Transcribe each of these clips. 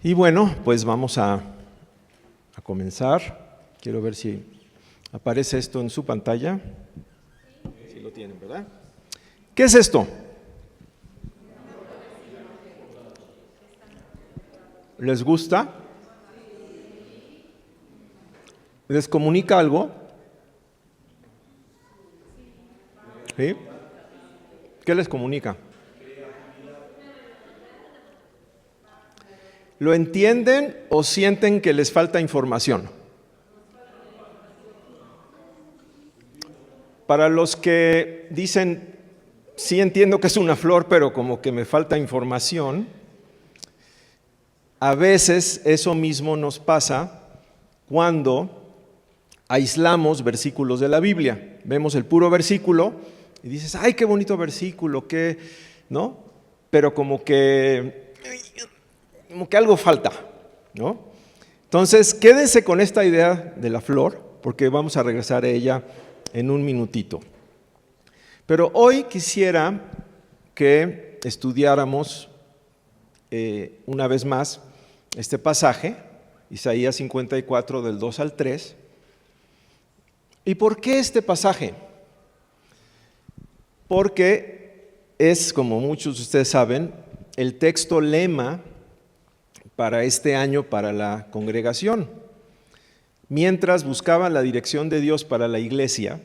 Y bueno, pues vamos a comenzar. Quiero ver si aparece esto en su pantalla. Sí lo tienen, ¿verdad? ¿Qué es esto? ¿Les gusta? ¿Les comunica algo? ¿Sí? ¿Qué les comunica? ¿Lo entienden o sienten que les falta información? Para los que dicen, sí entiendo que es una flor, pero como que me falta información, a veces eso mismo nos pasa cuando aislamos versículos de la Biblia. Vemos el puro versículo y dices, ¡ay, qué bonito versículo! ¿Qué? ¿No? Pero como que algo falta, ¿no? Entonces, quédense con esta idea de la flor, porque vamos a regresar a ella en un minutito. Pero hoy quisiera que estudiáramos una vez más este pasaje, Isaías 54, del 2 al 3. ¿Y por qué este pasaje? Porque es, como muchos de ustedes saben, el texto lema para este año para la congregación. Mientras buscaban la dirección de Dios para la iglesia,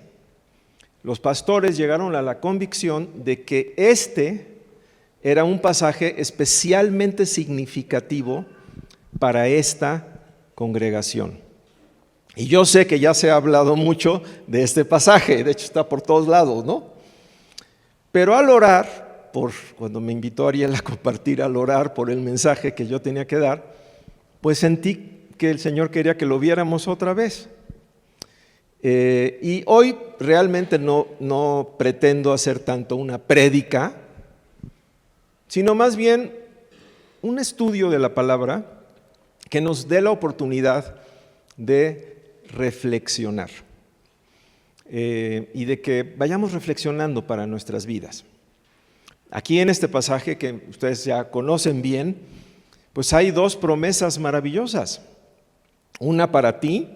los pastores llegaron a la convicción de que este era un pasaje especialmente significativo para esta congregación. Y yo sé que ya se ha hablado mucho de este pasaje, de hecho está por todos lados, ¿no? Pero al orar, cuando me invitó Ariel a compartir, al orar por el mensaje que yo tenía que dar, pues sentí que el Señor quería que lo viéramos otra vez. Y hoy realmente no pretendo hacer tanto una prédica, sino más bien un estudio de la palabra que nos dé la oportunidad de reflexionar y de que vayamos reflexionando para nuestras vidas. Aquí en este pasaje que ustedes ya conocen bien, pues hay dos promesas maravillosas, una para ti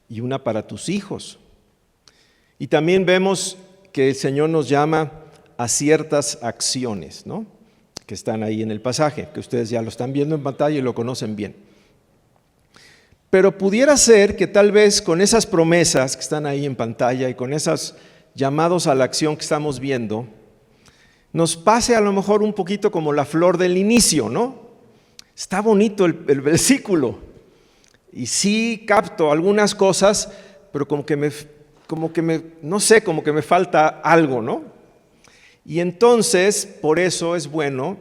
y una para tus hijos. Y también vemos que el Señor nos llama a ciertas acciones, ¿no? Que están ahí en el pasaje, que ustedes ya lo están viendo en pantalla y lo conocen bien. Pero pudiera ser que tal vez con esas promesas que están ahí en pantalla y con esos llamados a la acción que estamos viendo, nos pase a lo mejor un poquito como la flor del inicio, ¿no? Está bonito el versículo y sí capto algunas cosas, pero como que me falta algo, ¿no? Y entonces, por eso es bueno,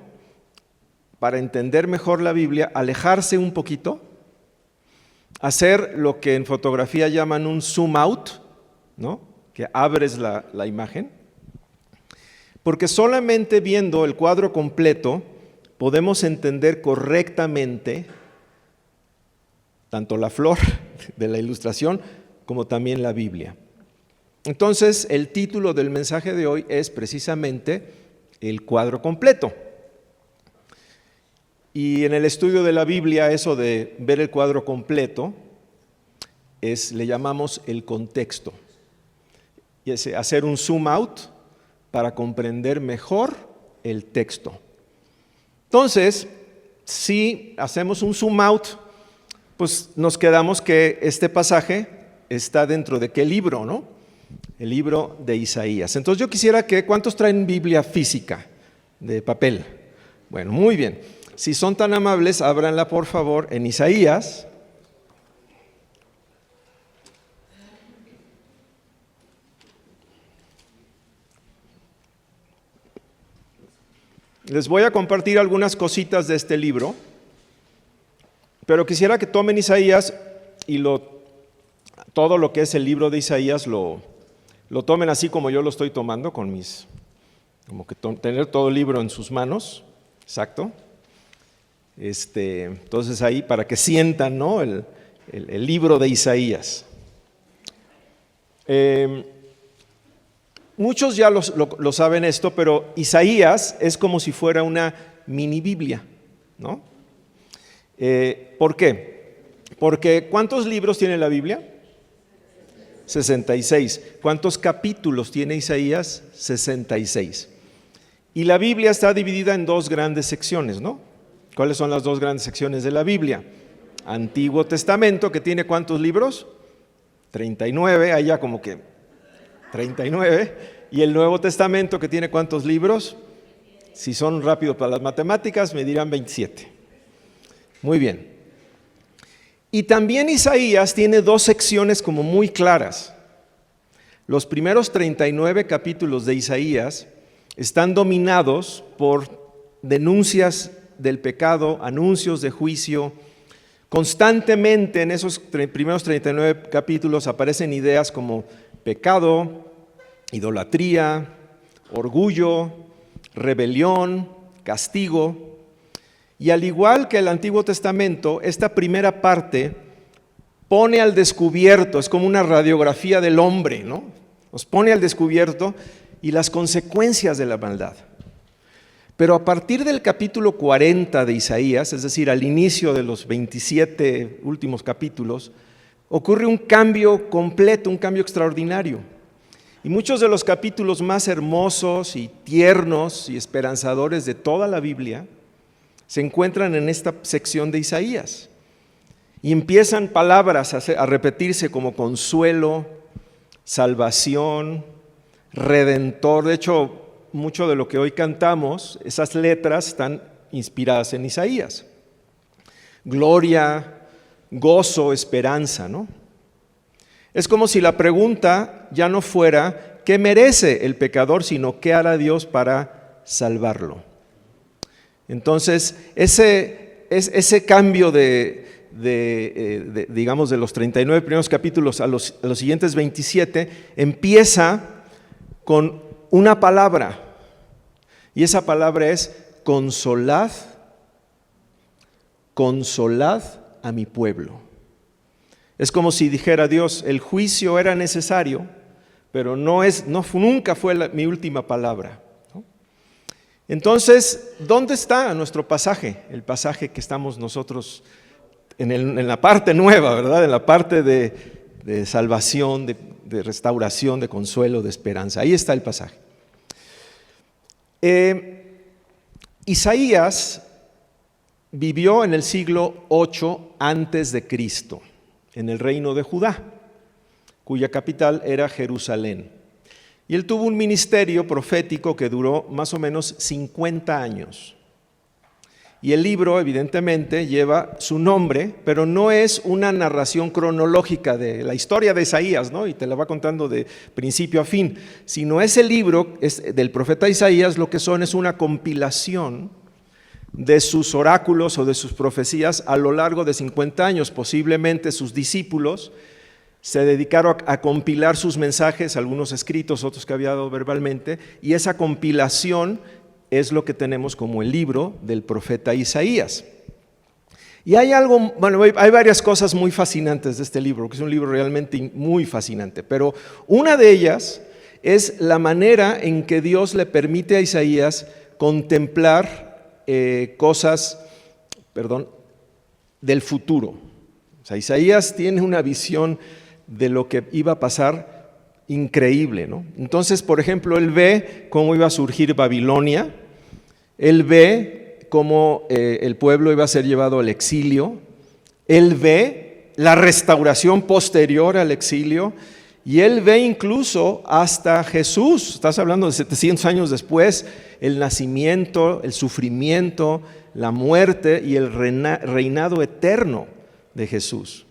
para entender mejor la Biblia, alejarse un poquito, hacer lo que en fotografía llaman un zoom out, ¿no? Que abres la imagen, porque solamente viendo el cuadro completo podemos entender correctamente tanto la flor de la ilustración como también la Biblia. Entonces, el título del mensaje de hoy es precisamente el cuadro completo. Y en el estudio de la Biblia, eso de ver el cuadro completo, le llamamos el contexto. Y es hacer un zoom out para comprender mejor el texto. Entonces, si hacemos un zoom out, pues nos quedamos que este pasaje está dentro de qué libro, ¿no? El libro de Isaías. Entonces yo quisiera ¿cuántos traen Biblia física de papel? Bueno, muy bien. Si son tan amables, ábranla por favor en Isaías. Les voy a compartir algunas cositas de este libro, pero quisiera que tomen Isaías y todo lo que es el libro de Isaías lo tomen así como yo lo estoy tomando, como que tener todo el libro en sus manos, exacto. Entonces ahí para que sientan, ¿no? el libro de Isaías. Muchos ya lo saben esto, pero Isaías es como si fuera una mini Biblia, ¿no? ¿Por qué? Porque ¿cuántos libros tiene la Biblia? 66. ¿Cuántos capítulos tiene Isaías? 66. Y la Biblia está dividida en dos grandes secciones, ¿no? ¿Cuáles son las dos grandes secciones de la Biblia? Antiguo Testamento, que tiene ¿cuántos libros? 39, allá como que 39. Y el Nuevo Testamento, que tiene ¿cuántos libros? Si son rápidos para las matemáticas, me dirán 27. Muy bien. Y también Isaías tiene dos secciones como muy claras. Los primeros 39 capítulos de Isaías están dominados por denuncias del pecado, anuncios de juicio. Constantemente en esos primeros 39 capítulos aparecen ideas como pecado, idolatría, orgullo, rebelión, castigo. Y al igual que el Antiguo Testamento, esta primera parte pone al descubierto, es como una radiografía del hombre, ¿no? Nos pone al descubierto y las consecuencias de la maldad. Pero a partir del capítulo 40 de Isaías, es decir, al inicio de los 27 últimos capítulos, ocurre un cambio completo, un cambio extraordinario. Y muchos de los capítulos más hermosos y tiernos y esperanzadores de toda la Biblia se encuentran en esta sección de Isaías. Y empiezan palabras a repetirse como consuelo, salvación, redentor. De hecho, mucho de lo que hoy cantamos, esas letras están inspiradas en Isaías. Gloria, gozo, esperanza, ¿no? Es como si la pregunta ya no fuera ¿qué merece el pecador?, sino ¿qué hará Dios para salvarlo? Entonces, ese cambio digamos, de los 39 primeros capítulos a los siguientes 27 empieza con una palabra, y esa palabra es consolad a mi pueblo. Es como si dijera Dios, el juicio era necesario, pero nunca fue mi última palabra. Entonces, ¿dónde está nuestro pasaje? El pasaje que estamos nosotros en la parte nueva, ¿verdad? En la parte de salvación, de restauración, de consuelo, de esperanza. Ahí está el pasaje. Isaías vivió en el siglo 8 antes de Cristo, en el reino de Judá, cuya capital era Jerusalén. Y él tuvo un ministerio profético que duró más o menos 50 años. Y el libro, evidentemente, lleva su nombre, pero no es una narración cronológica de la historia de Isaías, ¿no? Y te la va contando de principio a fin, sino ese libro del profeta Isaías, lo que es una compilación de sus oráculos o de sus profecías a lo largo de 50 años. Posiblemente sus discípulos se dedicaron a compilar sus mensajes, algunos escritos, otros que había dado verbalmente, y esa compilación es lo que tenemos como el libro del profeta Isaías. Y hay varias cosas muy fascinantes de este libro, que es un libro realmente muy fascinante, pero una de ellas es la manera en que Dios le permite a Isaías contemplar cosas del futuro. O sea, Isaías tiene una visión de lo que iba a pasar increíble, ¿no? Entonces, por ejemplo, él ve cómo iba a surgir Babilonia, él ve cómo el pueblo iba a ser llevado al exilio, él ve la restauración posterior al exilio, y él ve incluso hasta Jesús. Estás hablando de 700 años después, el nacimiento, el sufrimiento, la muerte y el reinado eterno de Jesús.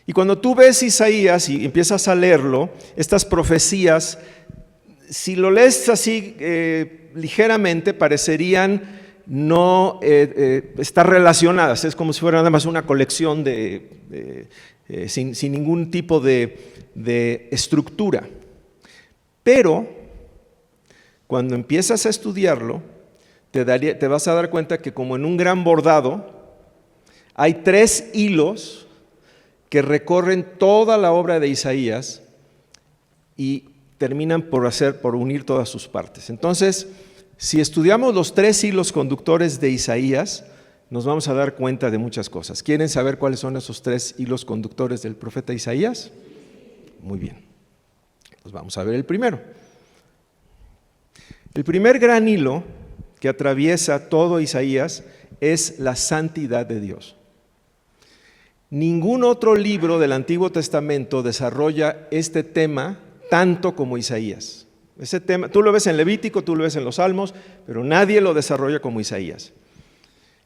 Y cuando tú ves Isaías y empiezas a leerlo, estas profecías, si lo lees así ligeramente, parecerían no estar relacionadas. Es como si fuera nada más una colección sin ningún tipo de estructura. Pero cuando empiezas a estudiarlo, te vas a dar cuenta que como en un gran bordado, hay 3 hilos que recorren toda la obra de Isaías y terminan por unir todas sus partes. Entonces, si estudiamos los 3 hilos conductores de Isaías, nos vamos a dar cuenta de muchas cosas. ¿Quieren saber cuáles son esos 3 hilos conductores del profeta Isaías? Muy bien. Pues vamos a ver el primero. El primer gran hilo que atraviesa todo Isaías es la santidad de Dios. Ningún otro libro del Antiguo Testamento desarrolla este tema tanto como Isaías. Ese tema, tú lo ves en Levítico, tú lo ves en los Salmos, pero nadie lo desarrolla como Isaías.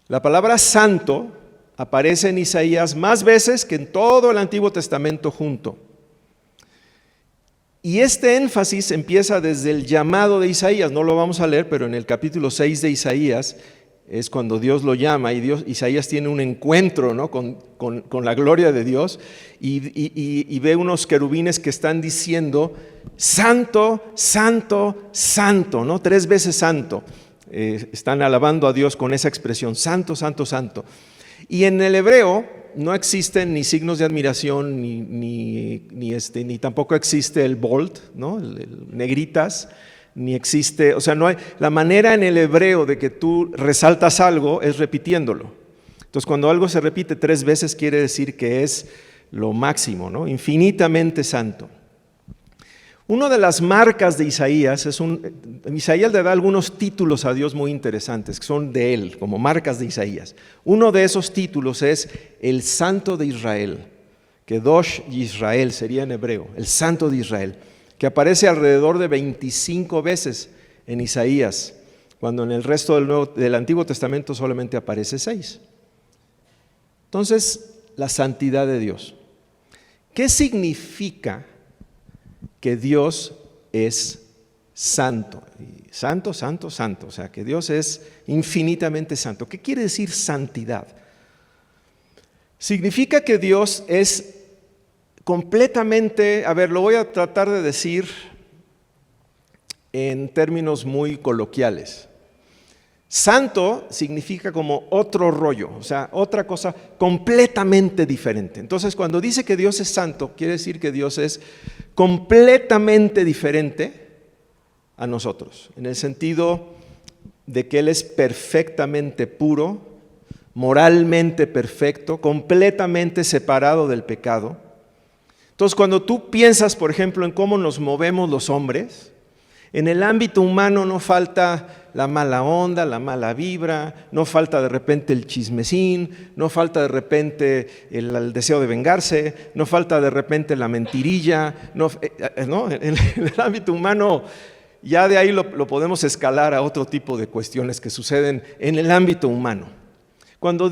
La palabra santo aparece en Isaías más veces que en todo el Antiguo Testamento junto. Y este énfasis empieza desde el llamado de Isaías, no lo vamos a leer, pero en el capítulo 6 de Isaías es cuando Dios lo llama y Isaías tiene un encuentro, ¿no?, con la gloria de Dios y ve unos querubines que están diciendo, santo, santo, santo, ¿no? 3 veces santo. Están alabando a Dios con esa expresión, santo, santo, santo. Y en el hebreo no existen ni signos de admiración, ni tampoco existe el bold, ¿no?, el negritas, ni existe, o sea, no hay, la manera en el hebreo de que tú resaltas algo es repitiéndolo. Entonces, cuando algo se repite 3 veces quiere decir que es lo máximo, ¿no?, infinitamente santo. Una de las marcas de Isaías Isaías le da algunos títulos a Dios muy interesantes, que son de él, como marcas de Isaías. Uno de esos títulos es el Santo de Israel, Kedosh Yisrael sería en hebreo, el Santo de Israel, que aparece alrededor de 25 veces en Isaías, cuando en el resto del Antiguo Testamento solamente aparece 6. Entonces, la santidad de Dios. ¿Qué significa que Dios es santo? Santo, santo, santo. O sea, que Dios es infinitamente santo. ¿Qué quiere decir santidad? Significa que Dios es completamente, lo voy a tratar de decir en términos muy coloquiales. Santo significa como otro rollo, o sea, otra cosa completamente diferente. Entonces, cuando dice que Dios es santo, quiere decir que Dios es completamente diferente a nosotros, en el sentido de que Él es perfectamente puro, moralmente perfecto, completamente separado del pecado. Entonces, cuando tú piensas, por ejemplo, en cómo nos movemos los hombres, en el ámbito humano no falta la mala onda, la mala vibra, no falta de repente el chismecín, no falta de repente el deseo de vengarse, no falta de repente la mentirilla, ¿no? En el ámbito humano ya de ahí lo podemos escalar a otro tipo de cuestiones que suceden en el ámbito humano. Cuando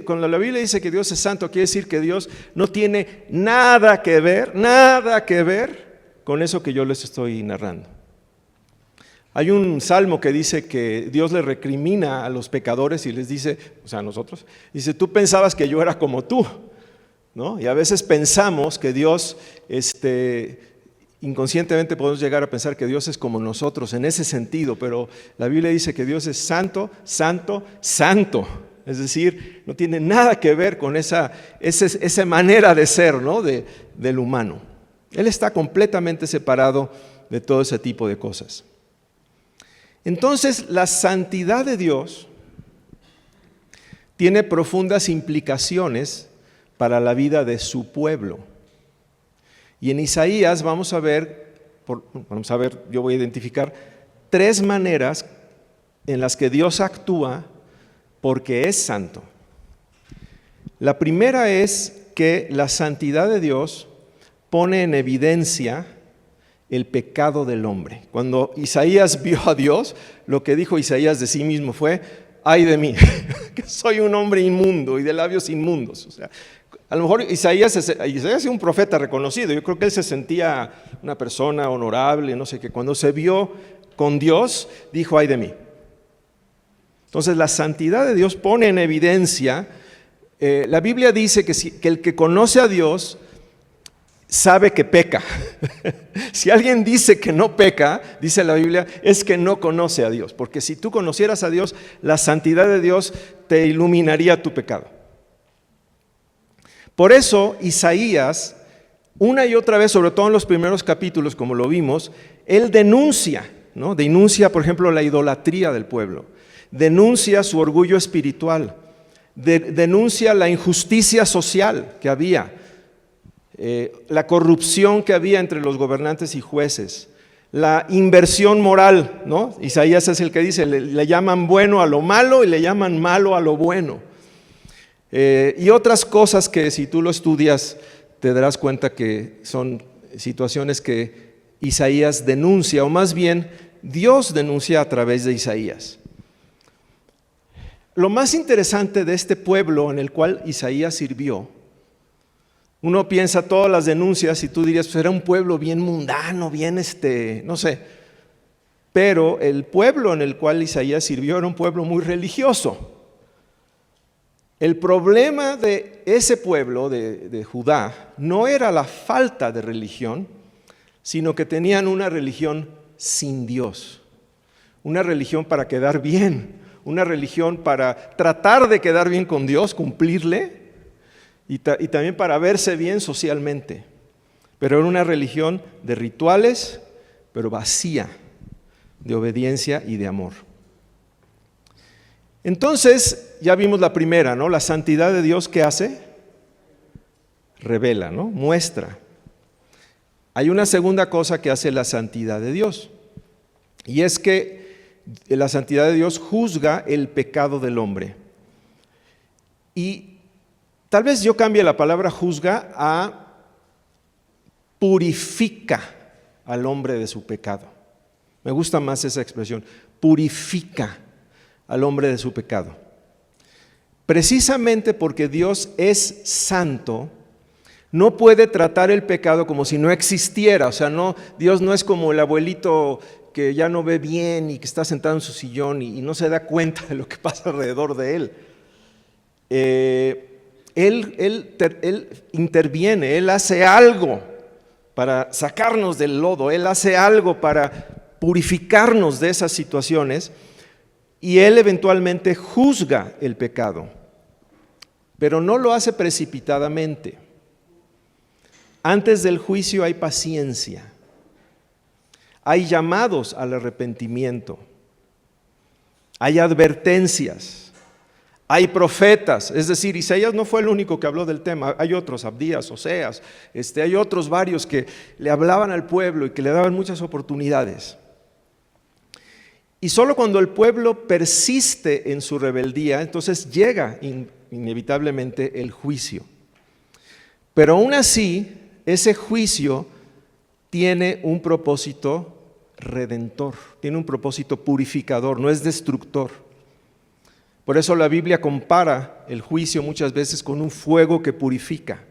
cuando la Biblia dice que Dios es santo, quiere decir que Dios no tiene nada que ver con eso que yo les estoy narrando. Hay un salmo que dice que Dios le recrimina a los pecadores y les dice, o sea, a nosotros, dice, tú pensabas que yo era como tú, ¿no? Y a veces pensamos que Dios, inconscientemente podemos llegar a pensar que Dios es como nosotros en ese sentido, pero la Biblia dice que Dios es santo, santo, santo. Es decir, no tiene nada que ver con esa manera de ser, ¿no?, del humano. Él está completamente separado de todo ese tipo de cosas. Entonces, la santidad de Dios tiene profundas implicaciones para la vida de su pueblo. Y en Isaías vamos a ver, yo voy a identificar 3 maneras en las que Dios actúa porque es santo. La primera es que la santidad de Dios pone en evidencia el pecado del hombre. Cuando Isaías vio a Dios, lo que dijo Isaías de sí mismo fue, ay de mí, que soy un hombre inmundo y de labios inmundos. O sea, a lo mejor Isaías es un profeta reconocido, yo creo que él se sentía una persona honorable, no sé qué. Cuando se vio con Dios, dijo, ay de mí. Entonces la santidad de Dios pone en evidencia, la Biblia dice que el que conoce a Dios sabe que peca. Si alguien dice que no peca, dice la Biblia, es que no conoce a Dios, porque si tú conocieras a Dios, la santidad de Dios te iluminaría tu pecado. Por eso Isaías, una y otra vez, sobre todo en los primeros capítulos, como lo vimos, él denuncia, ¿no? Denuncia, por ejemplo, la idolatría del pueblo, denuncia su orgullo espiritual, denuncia la injusticia social que había, la corrupción que había entre los gobernantes y jueces, la inversión moral, ¿no? Isaías es el que dice, le llaman bueno a lo malo y le llaman malo a lo bueno. Y otras cosas que si tú lo estudias te darás cuenta que son situaciones que Isaías denuncia, o más bien Dios denuncia a través de Isaías. Lo más interesante de este pueblo en el cual Isaías sirvió, uno piensa todas las denuncias y tú dirías, pues era un pueblo bien mundano, bien no sé. Pero el pueblo en el cual Isaías sirvió era un pueblo muy religioso. El problema de ese pueblo de Judá no era la falta de religión, sino que tenían una religión sin Dios, una religión para quedar bien, una religión para tratar de quedar bien con Dios, cumplirle, y también para verse bien socialmente. Pero era una religión de rituales, pero vacía de obediencia y de amor. Entonces, ya vimos la primera, ¿no? La santidad de Dios, ¿qué hace? Revela, ¿no? Muestra. Hay una segunda cosa que hace la santidad de Dios, y es que la santidad de Dios juzga el pecado del hombre. Y tal vez yo cambie la palabra juzga a purifica al hombre de su pecado. Me gusta más esa expresión, purifica al hombre de su pecado. Precisamente porque Dios es santo, no puede tratar el pecado como si no existiera. O sea, Dios no es como el abuelito que ya no ve bien y que está sentado en su sillón y no se da cuenta de lo que pasa alrededor de él. Él interviene, Él hace algo para sacarnos del lodo, Él hace algo para purificarnos de esas situaciones y Él eventualmente juzga el pecado, pero no lo hace precipitadamente. Antes del juicio hay paciencia, hay llamados al arrepentimiento, hay advertencias. Hay profetas, es decir, Isaías no fue el único que habló del tema, hay otros, Abdías, Oseas, hay otros varios que le hablaban al pueblo y que le daban muchas oportunidades. Y solo cuando el pueblo persiste en su rebeldía, entonces llega inevitablemente el juicio. Pero aún así, ese juicio tiene un propósito redentor, tiene un propósito purificador, no es destructor. Por eso la Biblia compara el juicio muchas veces con un fuego que purifica.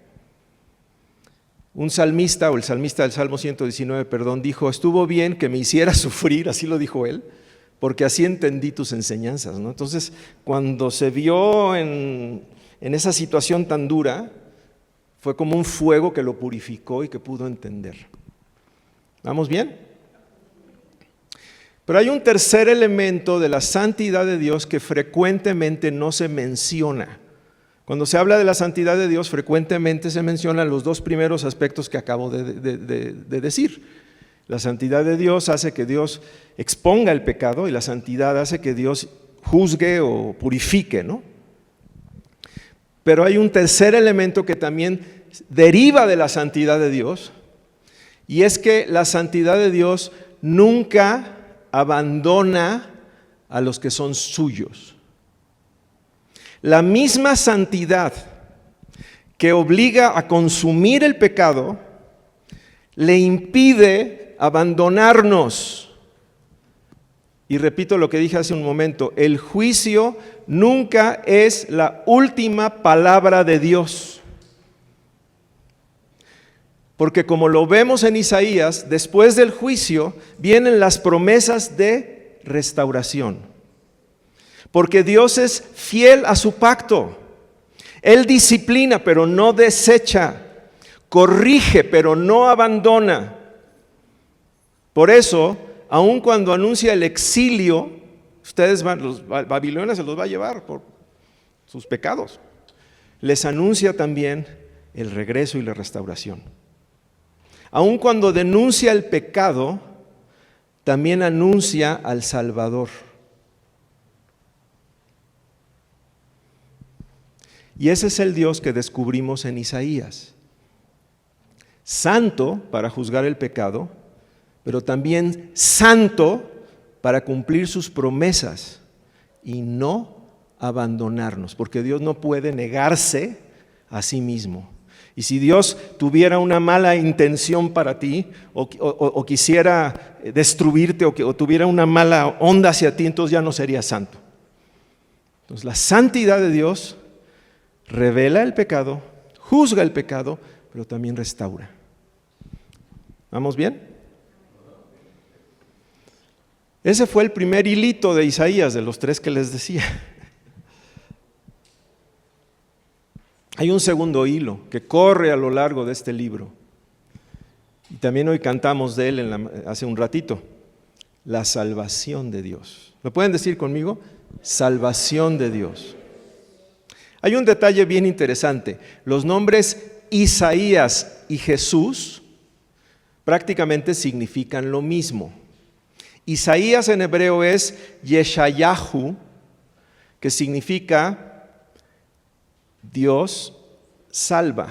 Un salmista, o el salmista del Salmo 119, dijo, estuvo bien que me hicieras sufrir, así lo dijo él, porque así entendí tus enseñanzas, ¿no? Entonces, cuando se vio en esa situación tan dura, fue como un fuego que lo purificó y que pudo entender. ¿Vamos bien? Pero hay un tercer elemento de la santidad de Dios que frecuentemente no se menciona. Cuando se habla de la santidad de Dios, frecuentemente se mencionan los dos primeros aspectos que acabo de decir. La santidad de Dios hace que Dios exponga el pecado y la santidad hace que Dios juzgue o purifique, ¿no? Pero hay un tercer elemento que también deriva de la santidad de Dios, y es que la santidad de Dios nunca abandona a los que son suyos. La misma santidad que obliga a consumir el pecado le impide abandonarnos. Y repito lo que dije hace un momento, el juicio nunca es la última palabra de Dios. Porque como lo vemos en Isaías, después del juicio vienen las promesas de restauración. Porque Dios es fiel a su pacto. Él disciplina, pero no desecha. Corrige, pero no abandona. Por eso, aun cuando anuncia el exilio, los babilonios se los va a llevar por sus pecados. Les anuncia también el regreso y la restauración. Aun cuando denuncia el pecado, también anuncia al Salvador. Y ese es el Dios que descubrimos en Isaías. Santo para juzgar el pecado, pero también santo para cumplir sus promesas y no abandonarnos, porque Dios no puede negarse a sí mismo. Y si Dios tuviera una mala intención para ti o quisiera destruirte o tuviera una mala onda hacia ti, entonces ya no sería santo. Entonces la santidad de Dios revela el pecado, juzga el pecado, pero también restaura. ¿Vamos bien? Ese fue el primer hilito de Isaías, de los 3 que les decía. Hay un segundo hilo que corre a lo largo de este libro. Y también hoy cantamos de él hace un ratito. La salvación de Dios. ¿Lo pueden decir conmigo? Salvación de Dios. Hay un detalle bien interesante. Los nombres Isaías y Jesús prácticamente significan lo mismo. Isaías en hebreo es Yeshayahu, que significa Dios salva.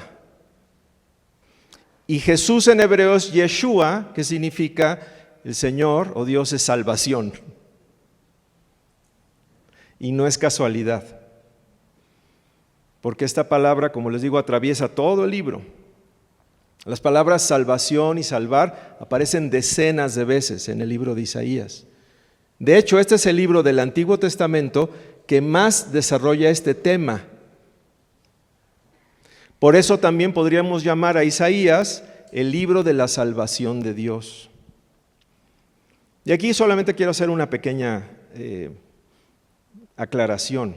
Y Jesús en hebreo es Yeshua, que significa el Señor o Dios es salvación. Y no es casualidad, porque esta palabra, como les digo, atraviesa todo el libro. Las palabras salvación y salvar aparecen decenas de veces en el libro de Isaías. De hecho, este es el libro del Antiguo Testamento que más desarrolla este tema. Por eso también podríamos llamar a Isaías el libro de la salvación de Dios. Y aquí solamente quiero hacer una pequeña aclaración.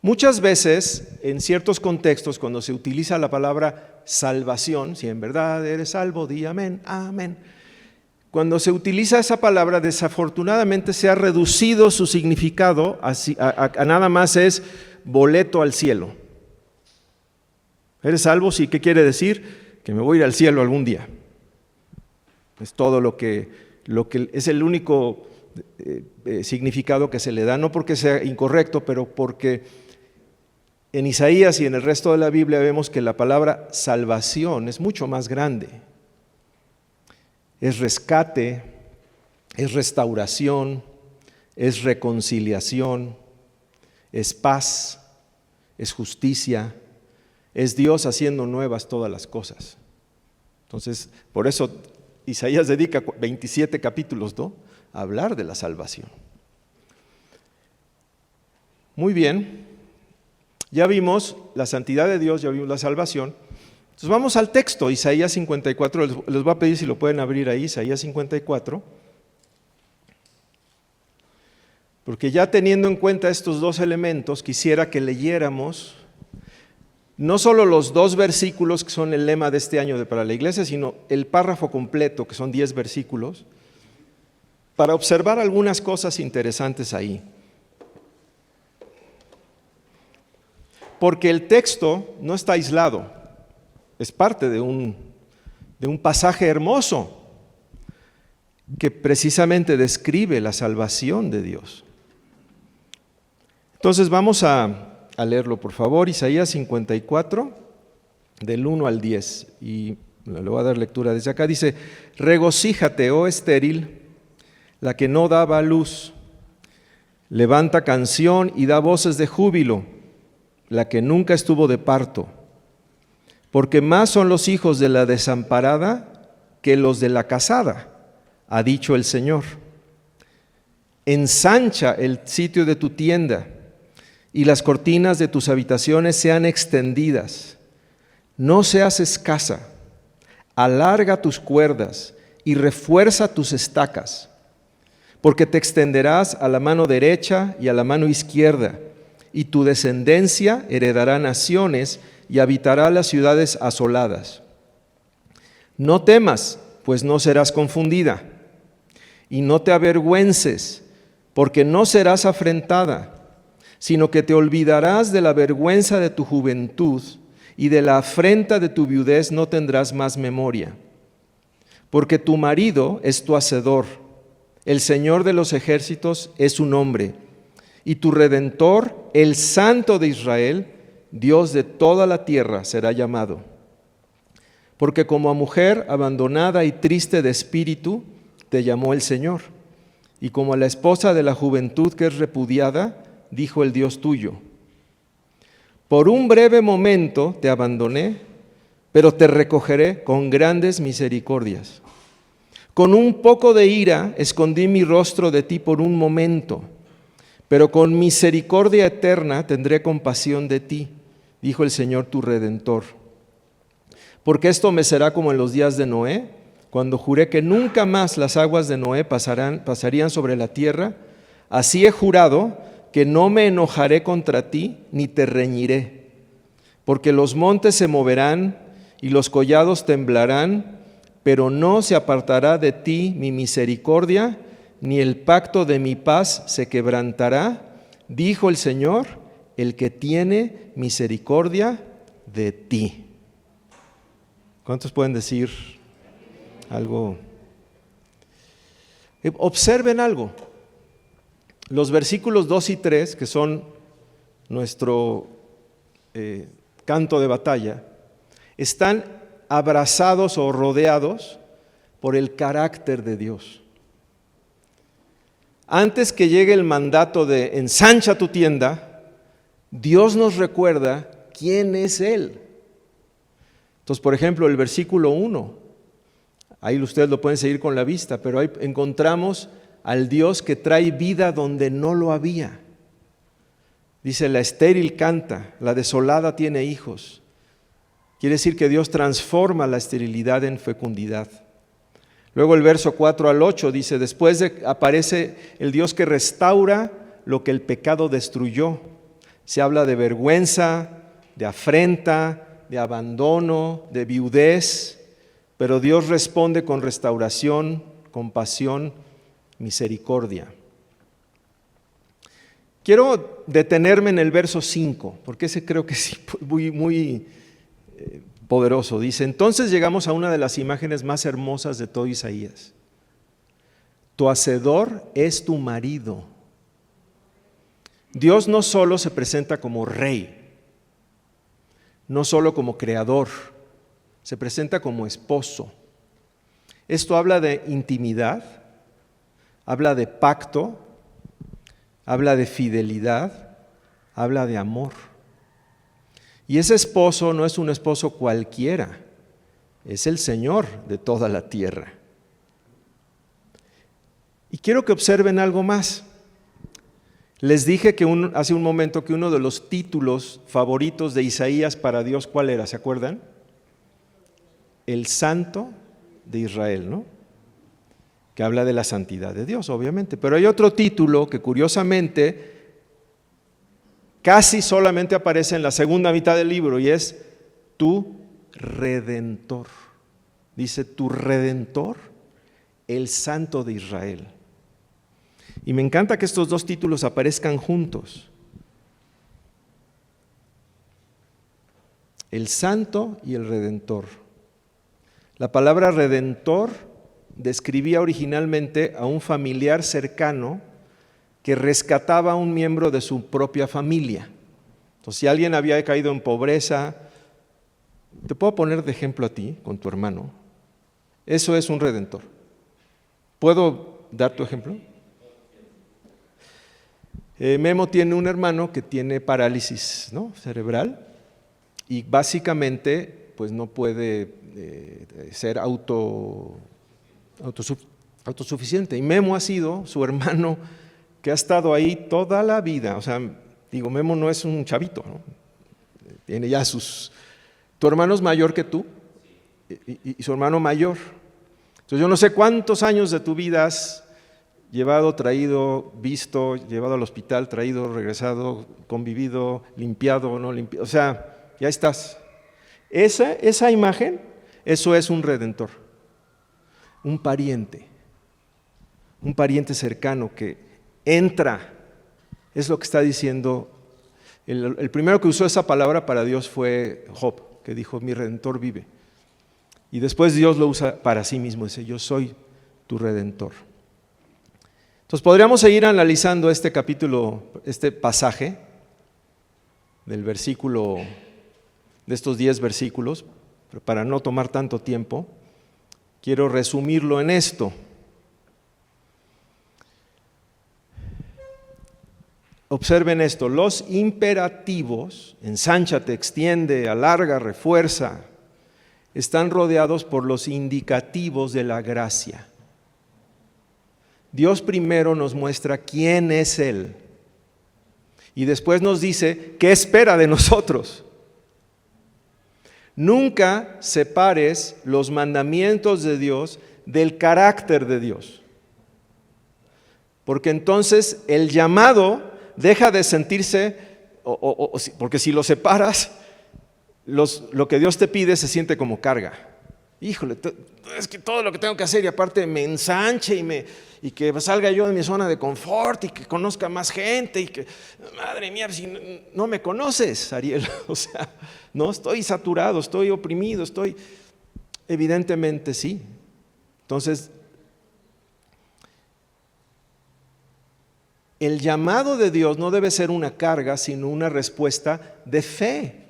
Muchas veces, en ciertos contextos, cuando se utiliza la palabra salvación, si en verdad eres salvo, di amén, amén. Cuando se utiliza esa palabra, desafortunadamente se ha reducido su significado a nada más es boleto al cielo. ¿Eres salvo? Sí, ¿qué quiere decir? Que me voy a ir al cielo algún día. Es todo lo que es el único significado que se le da, no porque sea incorrecto, pero porque en Isaías y en el resto de la Biblia vemos que la palabra salvación es mucho más grande. Es rescate, es restauración, es reconciliación, es paz, es justicia, es Dios haciendo nuevas todas las cosas. Entonces, por eso Isaías dedica 27 capítulos, ¿no?, a hablar de la salvación. Muy bien. Ya vimos la santidad de Dios, ya vimos la salvación. Entonces vamos al texto, Isaías 54, les voy a pedir si lo pueden abrir ahí, Isaías 54. Porque ya teniendo en cuenta estos dos elementos, quisiera que leyéramos no solo los 2 versículos que son el lema de este año para la iglesia, sino el párrafo completo, que son 10 versículos, para observar algunas cosas interesantes ahí. Porque el texto no está aislado, es parte de un pasaje hermoso que precisamente describe la salvación de Dios. Entonces vamos a leerlo, por favor, Isaías 54, del 1 al 10, y le voy a dar lectura desde acá. Dice: regocíjate, oh estéril, la que no daba luz, levanta canción y da voces de júbilo, la que nunca estuvo de parto, porque más son los hijos de la desamparada que los de la casada, ha dicho el Señor. Ensancha el sitio de tu tienda, y las cortinas de tus habitaciones sean extendidas. No seas escasa, alarga tus cuerdas y refuerza tus estacas, porque te extenderás a la mano derecha y a la mano izquierda, y tu descendencia heredará naciones y habitará las ciudades asoladas. No temas, pues no serás confundida, y no te avergüences, porque no serás afrentada, sino que te olvidarás de la vergüenza de tu juventud, y de la afrenta de tu viudez no tendrás más memoria. Porque tu marido es tu hacedor, el Señor de los ejércitos es su nombre, y tu Redentor, el Santo de Israel, Dios de toda la tierra será llamado. Porque como a mujer abandonada y triste de espíritu, te llamó el Señor. Y como a la esposa de la juventud que es repudiada, dijo el Dios tuyo: por un breve momento te abandoné, pero te recogeré con grandes misericordias. Con un poco de ira escondí mi rostro de ti por un momento, pero con misericordia eterna tendré compasión de ti, dijo el Señor tu Redentor. Porque esto me será como en los días de Noé, cuando juré que nunca más las aguas de Noé pasarían sobre la tierra. Así he jurado que no me enojaré contra ti ni te reñiré, porque los montes se moverán y los collados temblarán, pero no se apartará de ti mi misericordia, ni el pacto de mi paz se quebrantará, dijo el Señor, el que tiene misericordia de ti. ¿Cuántos pueden decir algo? Observen algo. Los versículos 2 y 3, que son nuestro canto de batalla, están abrazados o rodeados por el carácter de Dios. Antes que llegue el mandato de ensancha tu tienda, Dios nos recuerda quién es Él. Entonces, por ejemplo, el versículo 1, ahí ustedes lo pueden seguir con la vista, pero ahí encontramos al Dios que trae vida donde no lo había. Dice, la estéril canta, la desolada tiene hijos. Quiere decir que Dios transforma la esterilidad en fecundidad. Luego el verso 4 al 8 dice, después aparece el Dios que restaura lo que el pecado destruyó. Se habla de vergüenza, de afrenta, de abandono, de viudez, pero Dios responde con restauración, compasión, misericordia. Quiero detenerme en el verso 5, porque ese creo que es muy poderoso. Dice, entonces llegamos a una de las imágenes más hermosas de todo Isaías. Tu hacedor es tu marido. Dios no solo se presenta como rey, no solo como creador, se presenta como esposo. Esto habla de intimidad, habla de pacto, habla de fidelidad, habla de amor. Y ese esposo no es un esposo cualquiera, es el Señor de toda la tierra. Y quiero que observen algo más. Les dije que hace un momento que uno de los títulos favoritos de Isaías para Dios, ¿cuál era? ¿Se acuerdan? El Santo de Israel, ¿no? Que habla de la santidad de Dios, obviamente. Pero hay otro título que curiosamente casi solamente aparece en la segunda mitad del libro y es tu Redentor. Dice tu Redentor, el Santo de Israel. Y me encanta que estos dos títulos aparezcan juntos. El Santo y el Redentor. La palabra Redentor describía originalmente a un familiar cercano que rescataba a un miembro de su propia familia. Entonces, si alguien había caído en pobreza, te puedo poner de ejemplo a ti, con tu hermano. Eso es un redentor. ¿Puedo dar tu ejemplo? Memo tiene un hermano que tiene parálisis, ¿no?, cerebral y básicamente pues no puede ser autosuficiente. Y Memo ha sido su hermano que ha estado ahí toda la vida. O sea, digo, Memo no es un chavito, ¿no? Tiene ya Tu hermano es mayor que tú y su hermano mayor. Entonces yo no sé cuántos años de tu vida has llevado, traído, visto, llevado al hospital, traído, regresado, convivido, limpiado o no limpiado. O sea, ya estás. Esa imagen, eso es un redentor, un pariente cercano que entra. Es lo que está diciendo. El primero que usó esa palabra para Dios fue Job, que dijo, mi redentor vive. Y después Dios lo usa para sí mismo, dice, yo soy tu redentor. Entonces podríamos seguir analizando este capítulo, este pasaje, del versículo, de estos 10 versículos, pero para no tomar tanto tiempo, quiero resumirlo en esto. Observen esto, los imperativos, ensánchate, extiende, alarga, refuerza, están rodeados por los indicativos de la gracia. Dios primero nos muestra quién es Él y después nos dice qué espera de nosotros. Nunca separes los mandamientos de Dios del carácter de Dios, porque entonces el llamado deja de sentirse, porque si lo separas, lo que Dios te pide se siente como carga. Híjole, es que todo lo que tengo que hacer y aparte me ensanche y que salga yo de mi zona de confort y que conozca más gente y que, madre mía, si no me conoces, Ariel, o sea, no estoy saturado, estoy oprimido, evidentemente sí. Entonces, el llamado de Dios no debe ser una carga, sino una respuesta de fe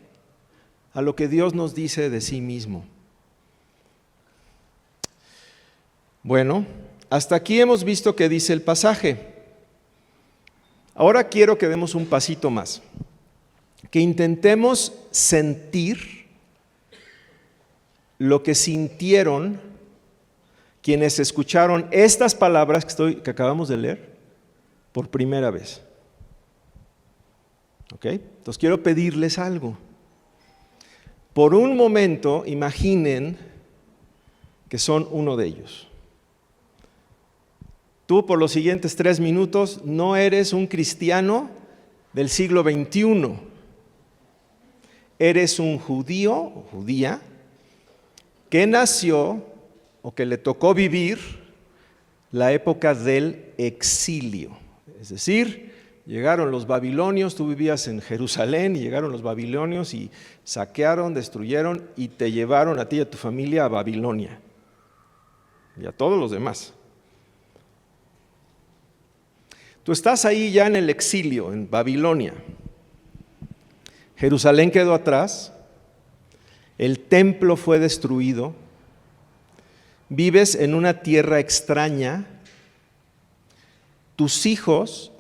a lo que Dios nos dice de sí mismo. Bueno, hasta aquí hemos visto qué dice el pasaje. Ahora quiero que demos un pasito más, que intentemos sentir lo que sintieron quienes escucharon estas palabras que acabamos de leer por primera vez. ¿Ok? Entonces quiero pedirles algo. Por un momento imaginen que son uno de ellos. Tú por los siguientes 3 minutos no eres un cristiano del siglo XXI. Eres un judío o judía que nació o que le tocó vivir la época del exilio. Es decir, llegaron los babilonios, tú vivías en Jerusalén y llegaron los babilonios y saquearon, destruyeron y te llevaron a ti y a tu familia a Babilonia y a todos los demás. Tú estás ahí ya en el exilio, en Babilonia. Jerusalén quedó atrás, el templo fue destruido, vives en una tierra extraña, tus hijos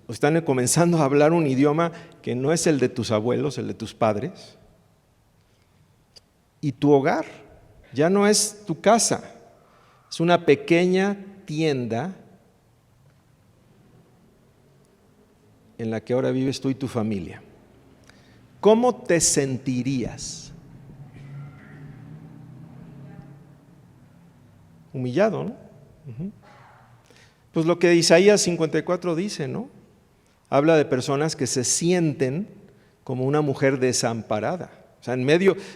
están comenzando a hablar un idioma que no es el de tus abuelos, el de tus padres, y tu hogar ya no es tu casa, es una pequeña tienda en la que ahora vives tú y tu familia. ¿Cómo te sentirías? Humillado, ¿no? Pues lo que Isaías 54 dice, ¿no? Habla de personas que se sienten como una mujer desamparada. O sea,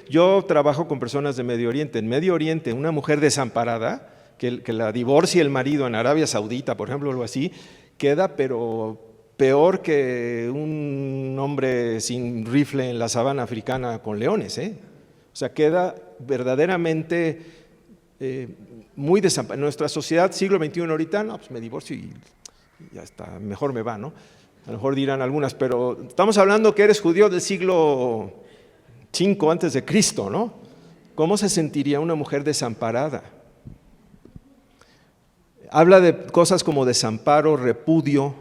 yo trabajo con personas de Medio Oriente. En Medio Oriente, una mujer desamparada, que la divorcie el marido en Arabia Saudita, por ejemplo, o algo así, queda pero peor que un hombre sin rifle en la sabana africana con leones, ¿eh? O sea, queda verdaderamente muy desamparado. En nuestra sociedad, siglo XXI ahorita, no, pues me divorcio y ya está, mejor me va, ¿no? A lo mejor dirán algunas, pero estamos hablando que eres judío del siglo V antes de Cristo, ¿no? ¿Cómo se sentiría una mujer desamparada? Habla de cosas como desamparo, repudio,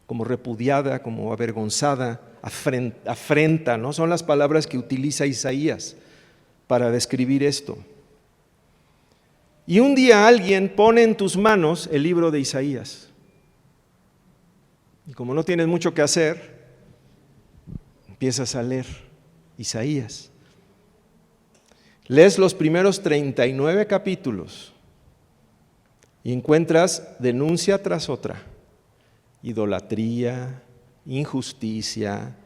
como repudiada, como avergonzada, afrenta, ¿no? Son las palabras que utiliza Isaías para describir esto. Y un día alguien pone en tus manos el libro de Isaías. Y como no tienes mucho que hacer, empiezas a leer Isaías. Lees los primeros 39 capítulos y encuentras denuncia tras otra. Idolatría, injusticia.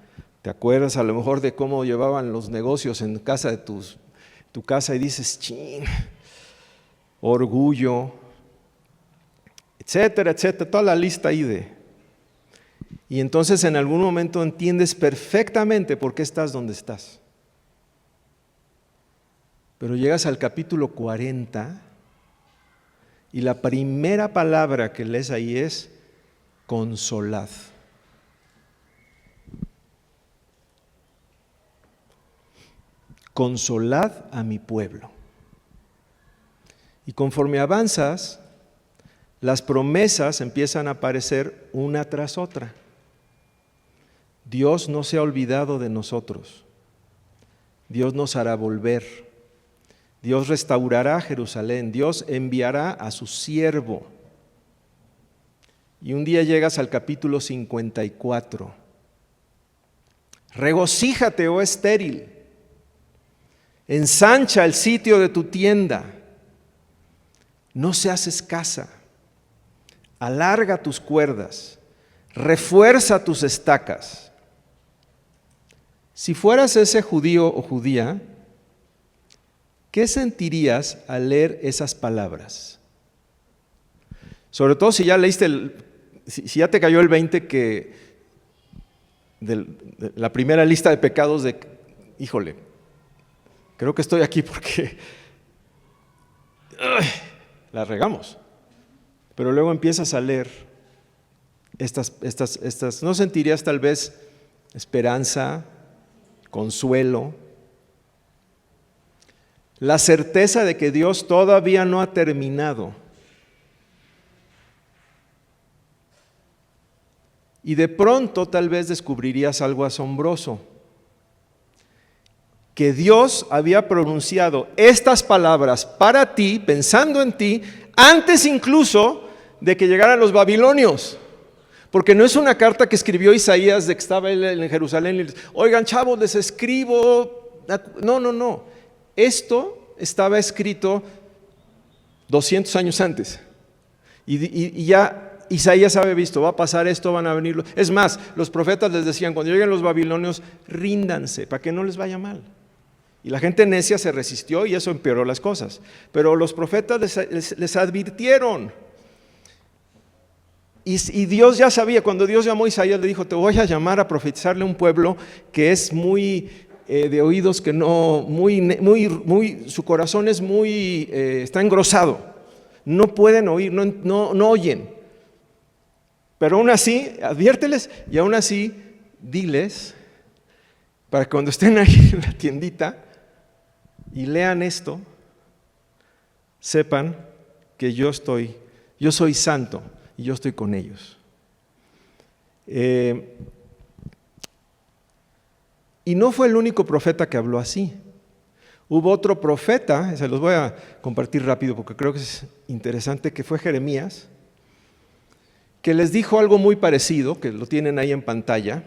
¿Te acuerdas a lo mejor de cómo llevaban los negocios en casa de tu casa y dices, chin, orgullo, etcétera, etcétera, toda la lista ahí Y entonces en algún momento entiendes perfectamente por qué estás donde estás. Pero llegas al capítulo 40 y la primera palabra que lees ahí es consolad. consolad a mi pueblo. Y conforme avanzas, las promesas empiezan a aparecer una tras otra. Dios no se ha olvidado de nosotros. Dios nos hará volver. Dios restaurará Jerusalén. Dios enviará a su siervo. Y un día llegas al capítulo 54. Regocíjate, oh estéril. Ensancha el sitio de tu tienda. No seas escasa. Alarga tus cuerdas. Refuerza tus estacas. Si fueras ese judío o judía, ¿qué sentirías al leer esas palabras? Sobre todo si ya leíste, si ya te cayó el 20 que de la primera lista de pecados de, híjole, creo que estoy aquí porque la regamos. Pero luego empiezas a leer estas, ¿no sentirías tal vez esperanza, consuelo, la certeza de que Dios todavía no ha terminado? Y de pronto tal vez descubrirías algo asombroso, que Dios había pronunciado estas palabras para ti, pensando en ti, antes incluso de que llegaran los babilonios. Porque no es una carta que escribió Isaías de que estaba él en Jerusalén y les, oigan chavos, les escribo. No. Esto estaba escrito 200 años antes. Y ya Isaías había visto, va a pasar esto, van a venir. Es más, los profetas les decían, cuando lleguen los babilonios, ríndanse para que no les vaya mal. Y la gente necia se resistió y eso empeoró las cosas. Pero los profetas les advirtieron. Y Dios ya sabía, cuando Dios llamó a Isaías, le dijo, te voy a llamar a profetizarle a un pueblo que es muy de oídos, que no, su corazón es muy, está engrosado. No pueden oír, no oyen. Pero aún así, adviérteles y aún así, diles, para que cuando estén ahí en la tiendita y lean esto, sepan que yo soy santo y yo estoy con ellos. Y no fue el único profeta que habló así. Hubo otro profeta, se los voy a compartir rápido porque creo que es interesante, que fue Jeremías, que les dijo algo muy parecido, que lo tienen ahí en pantalla.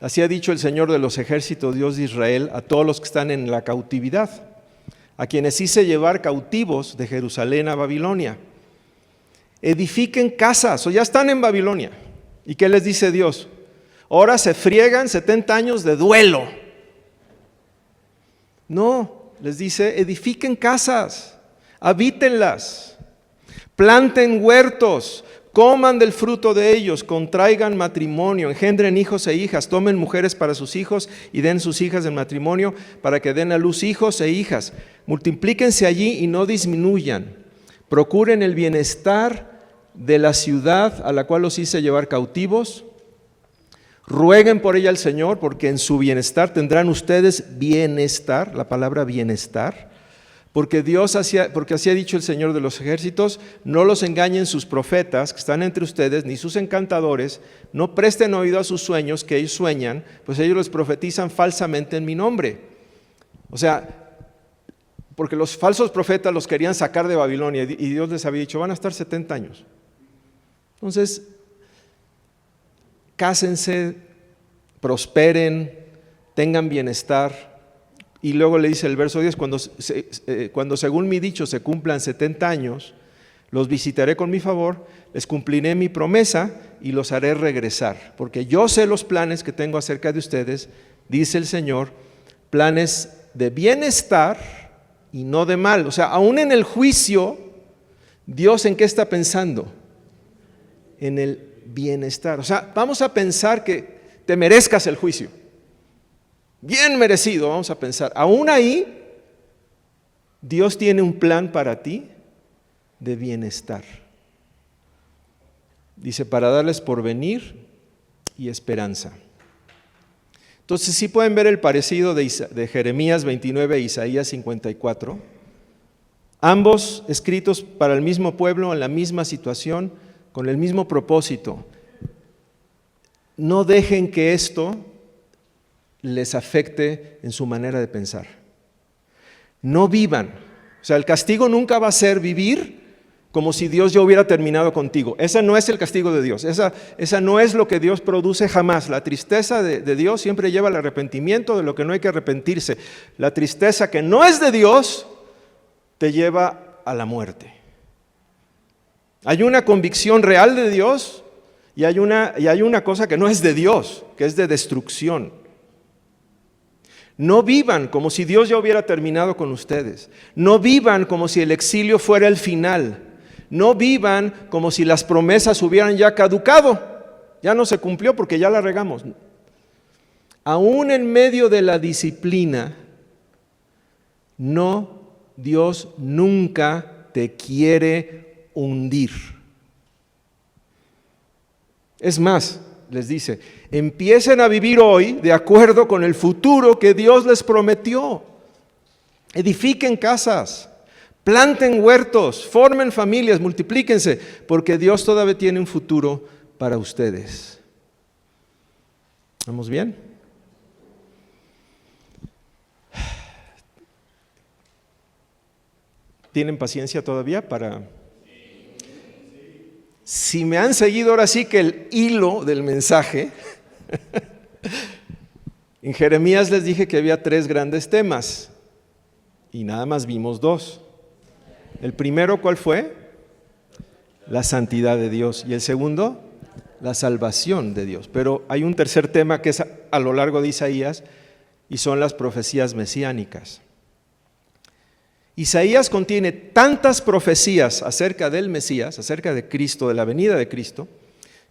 Así ha dicho el Señor de los ejércitos, Dios de Israel, a todos los que están en la cautividad, a quienes hice llevar cautivos de Jerusalén a Babilonia. Edifiquen casas, o ya están en Babilonia. ¿Y qué les dice Dios? Ahora se friegan 70 años de duelo. No, les dice, edifiquen casas, habítenlas, planten huertos, coman del fruto de ellos, contraigan matrimonio, engendren hijos e hijas, tomen mujeres para sus hijos y den sus hijas en matrimonio para que den a luz hijos e hijas. Multiplíquense allí y no disminuyan. Procuren el bienestar de la ciudad a la cual los hice llevar cautivos. Rueguen por ella al Señor, porque en su bienestar tendrán ustedes bienestar, la palabra bienestar, porque así ha dicho el Señor de los ejércitos, no los engañen sus profetas que están entre ustedes, ni sus encantadores, no presten oído a sus sueños que ellos sueñan, pues ellos les profetizan falsamente en mi nombre. O sea, porque los falsos profetas los querían sacar de Babilonia y Dios les había dicho, van a estar 70 años. Entonces, cásense, prosperen, tengan bienestar. Y luego le dice el verso 10, cuando según mi dicho se cumplan 70 años, los visitaré con mi favor, les cumpliré mi promesa y los haré regresar. Porque yo sé los planes que tengo acerca de ustedes, dice el Señor, planes de bienestar y no de mal. O sea, aún en el juicio, Dios ¿en qué está pensando? En el bienestar. O sea, vamos a pensar que te merezcas el juicio. Bien merecido, vamos a pensar. Aún ahí, Dios tiene un plan para ti de bienestar. Dice, para darles porvenir y esperanza. Entonces sí pueden ver el parecido de Jeremías 29 e Isaías 54, ambos escritos para el mismo pueblo, en la misma situación, con el mismo propósito. No dejen que esto les afecte en su manera de pensar. No vivan. O sea, el castigo nunca va a ser vivir como si Dios ya hubiera terminado contigo. Ese no es el castigo de Dios. Esa no es lo que Dios produce jamás. La tristeza de Dios siempre lleva al arrepentimiento de lo que no hay que arrepentirse. La tristeza que no es de Dios te lleva a la muerte. Hay una convicción real de Dios y hay una cosa que no es de Dios, que es de destrucción. No vivan como si Dios ya hubiera terminado con ustedes. No vivan como si el exilio fuera el final. No vivan como si las promesas hubieran ya caducado. Ya no se cumplió porque ya la regamos. Aún en medio de la disciplina, Dios nunca te quiere hundir. Es más, les dice, empiecen a vivir hoy de acuerdo con el futuro que Dios les prometió. Edifiquen casas, planten huertos, formen familias, multiplíquense, porque Dios todavía tiene un futuro para ustedes. ¿Vamos bien? ¿Tienen paciencia todavía para...? Si me han seguido ahora sí que el hilo del mensaje, en Jeremías les dije que había 3 grandes temas y nada más vimos 2. El primero, ¿cuál fue? La santidad de Dios. Y el segundo, la salvación de Dios. Pero hay un tercer tema que es a lo largo de Isaías y son las profecías mesiánicas. Isaías contiene tantas profecías acerca del Mesías, acerca de Cristo, de la venida de Cristo,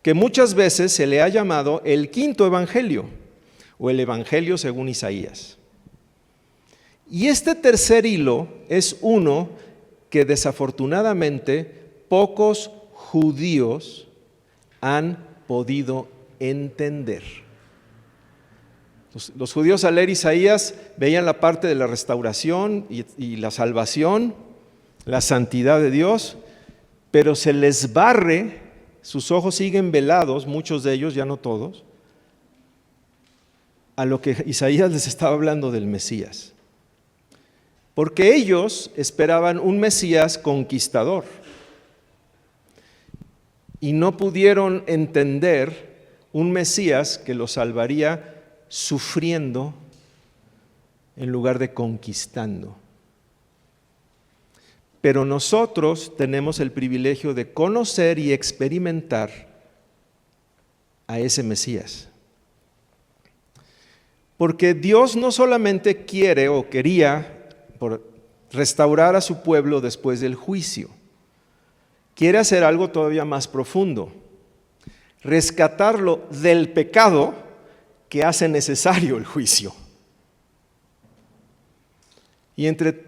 que muchas veces se le ha llamado el quinto evangelio o el evangelio según Isaías. Y este tercer hilo es uno que desafortunadamente pocos judíos han podido entender. Los judíos al leer Isaías veían la parte de la restauración y la salvación, la santidad de Dios, pero se les barre, sus ojos siguen velados, muchos de ellos, ya no todos, a lo que Isaías les estaba hablando del Mesías. Porque ellos esperaban un Mesías conquistador y no pudieron entender un Mesías que los salvaría sufriendo en lugar de conquistando. Pero nosotros tenemos el privilegio de conocer y experimentar a ese Mesías. Porque Dios no solamente quiere o quería restaurar a su pueblo después del juicio, quiere hacer algo todavía más profundo, rescatarlo del pecado que hace necesario el juicio.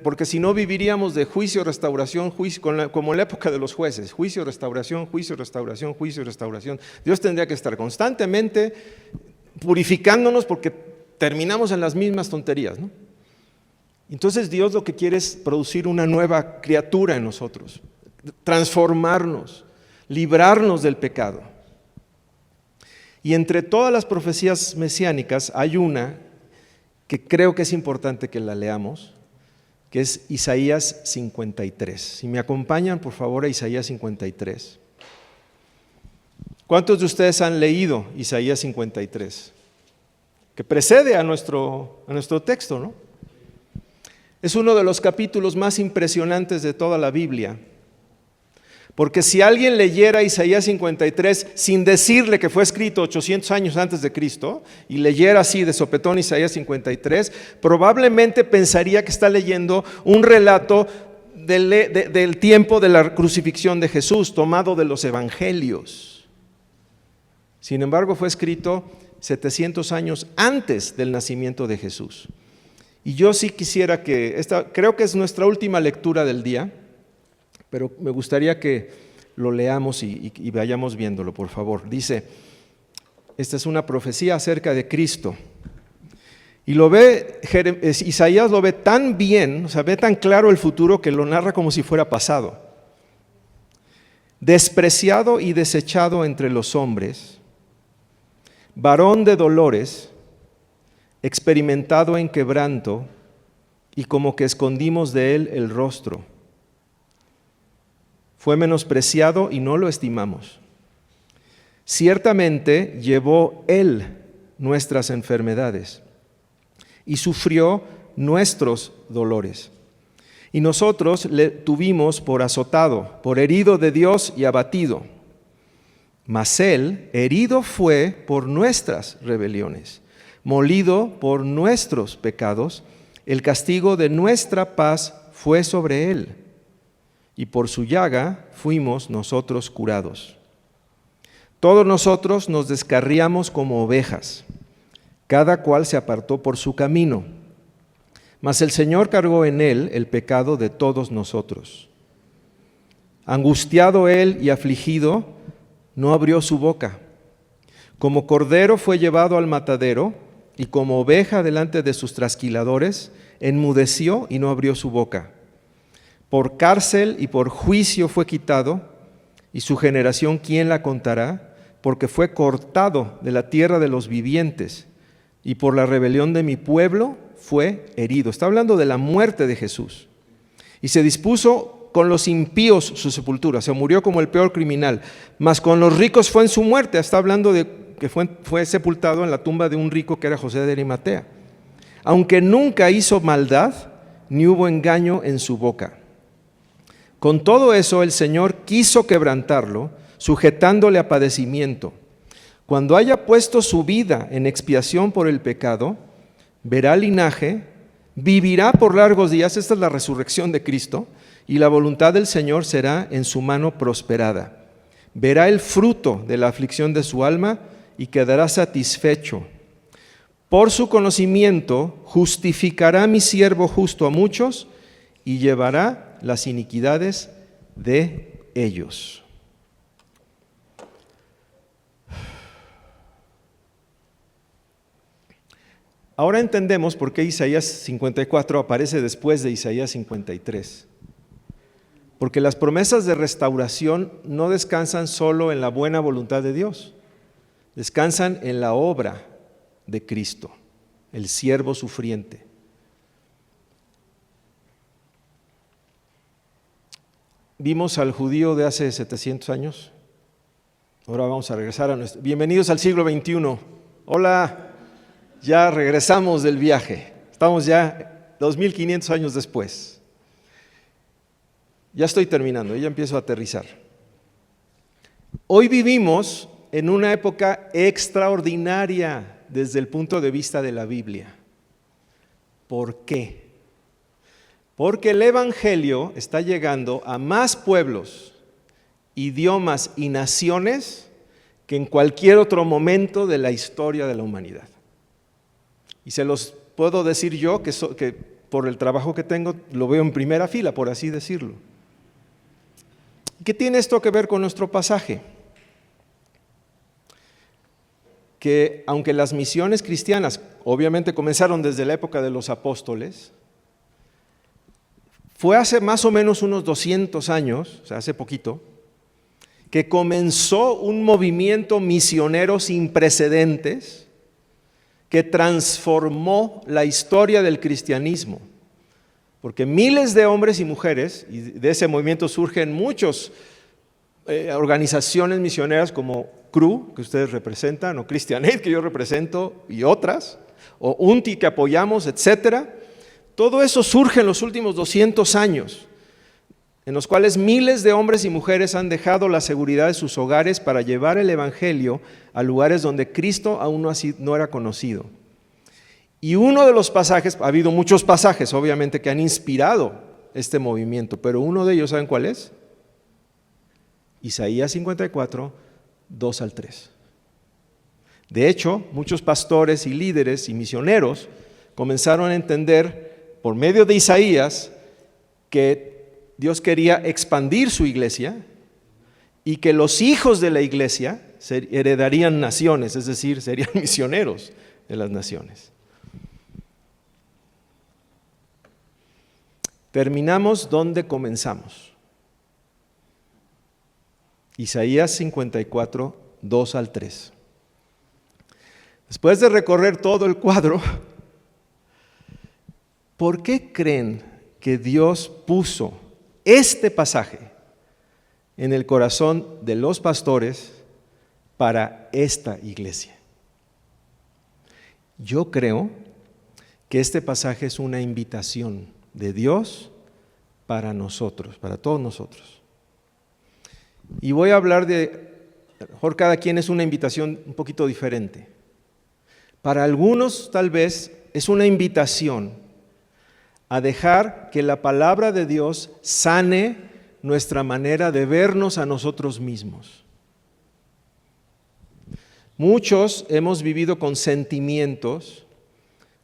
Porque si no viviríamos de juicio, restauración, juicio, como en la época de los jueces, juicio, restauración, juicio, restauración, juicio, restauración. Dios tendría que estar constantemente purificándonos porque terminamos en las mismas tonterías, ¿no? Entonces Dios lo que quiere es producir una nueva criatura en nosotros, transformarnos, librarnos del pecado. Y entre todas las profecías mesiánicas hay una que creo que es importante que la leamos, que es Isaías 53. Si me acompañan, por favor, a Isaías 53. ¿Cuántos de ustedes han leído Isaías 53? Que precede a nuestro texto, ¿no? Es uno de los capítulos más impresionantes de toda la Biblia. Porque si alguien leyera Isaías 53 sin decirle que fue escrito 800 años antes de Cristo y leyera así de sopetón Isaías 53, probablemente pensaría que está leyendo un relato del tiempo de la crucifixión de Jesús, tomado de los evangelios. Sin embargo, fue escrito 700 años antes del nacimiento de Jesús. Y yo sí quisiera creo que es nuestra última lectura del día, pero me gustaría que lo leamos y vayamos viéndolo, por favor. Dice, esta es una profecía acerca de Cristo. Y Isaías lo ve tan bien, o sea, ve tan claro el futuro que lo narra como si fuera pasado. Despreciado y desechado entre los hombres, varón de dolores, experimentado en quebranto, y como que escondimos de él el rostro. Fue menospreciado y no lo estimamos. Ciertamente llevó él nuestras enfermedades y sufrió nuestros dolores. Y nosotros le tuvimos por azotado, por herido de Dios y abatido. Mas él herido fue por nuestras rebeliones, molido por nuestros pecados. El castigo de nuestra paz fue sobre él, y por su llaga fuimos nosotros curados. Todos nosotros nos descarriamos como ovejas, cada cual se apartó por su camino, mas el Señor cargó en él el pecado de todos nosotros. Angustiado él y afligido, no abrió su boca. Como cordero fue llevado al matadero, y como oveja delante de sus trasquiladores, enmudeció y no abrió su boca. Por cárcel y por juicio fue quitado, y su generación, ¿quién la contará? Porque fue cortado de la tierra de los vivientes, y por la rebelión de mi pueblo fue herido. Está hablando de la muerte de Jesús. Y se dispuso con los impíos su sepultura, se murió como el peor criminal, mas con los ricos fue en su muerte. Está hablando de que fue sepultado en la tumba de un rico que era José de Arimatea. Aunque nunca hizo maldad, ni hubo engaño en su boca. Con todo eso el Señor quiso quebrantarlo, sujetándole a padecimiento. Cuando haya puesto su vida en expiación por el pecado, verá linaje, vivirá por largos días. Esta es la resurrección de Cristo, y la voluntad del Señor será en su mano prosperada. Verá el fruto de la aflicción de su alma y quedará satisfecho. Por su conocimiento justificará mi siervo justo a muchos y llevará las iniquidades de ellos. Ahora entendemos por qué Isaías 54 aparece después de Isaías 53. Porque las promesas de restauración no descansan solo en la buena voluntad de Dios, descansan en la obra de Cristo, el siervo sufriente. Vimos al judío de hace 700 años. Ahora vamos a regresar a nuestro... Bienvenidos al siglo XXI. Hola, ya regresamos del viaje. Estamos ya 2500 años después. Ya estoy terminando, ya empiezo a aterrizar. Hoy vivimos en una época extraordinaria desde el punto de vista de la Biblia. ¿Por qué? Porque el Evangelio está llegando a más pueblos, idiomas y naciones que en cualquier otro momento de la historia de la humanidad. Y se los puedo decir yo, que por el trabajo que tengo, lo veo en primera fila, por así decirlo. ¿Qué tiene esto que ver con nuestro pasaje? Que aunque las misiones cristianas obviamente comenzaron desde la época de los apóstoles, fue hace más o menos unos 200 años, o sea, hace poquito, que comenzó un movimiento misionero sin precedentes que transformó la historia del cristianismo. Porque miles de hombres y mujeres, y de ese movimiento surgen muchas organizaciones misioneras como CRU, que ustedes representan, o Christian Aid, que yo represento, y otras, o UNTI, que apoyamos, etcétera. Todo eso surge en los últimos 200 años, en los cuales miles de hombres y mujeres han dejado la seguridad de sus hogares para llevar el Evangelio a lugares donde Cristo aún no era conocido. Y uno de los pasajes, ha habido muchos pasajes obviamente que han inspirado este movimiento, pero uno de ellos, ¿saben cuál es? Isaías 54, 2 al 3. De hecho, muchos pastores y líderes y misioneros comenzaron a entender por medio de Isaías que Dios quería expandir su iglesia y que los hijos de la iglesia heredarían naciones, es decir, serían misioneros de las naciones. terminamos donde comenzamos. Isaías 54, 2 al 3. Después de recorrer todo el cuadro, ¿por qué creen que Dios puso este pasaje en el corazón de los pastores para esta iglesia? Yo creo que este pasaje es una invitación de Dios para nosotros, para todos nosotros. Y voy a hablar de, a lo mejor cada quien es una invitación un poquito diferente. Para algunos tal vez es una invitación a dejar que la palabra de Dios sane nuestra manera de vernos a nosotros mismos. Muchos hemos vivido con sentimientos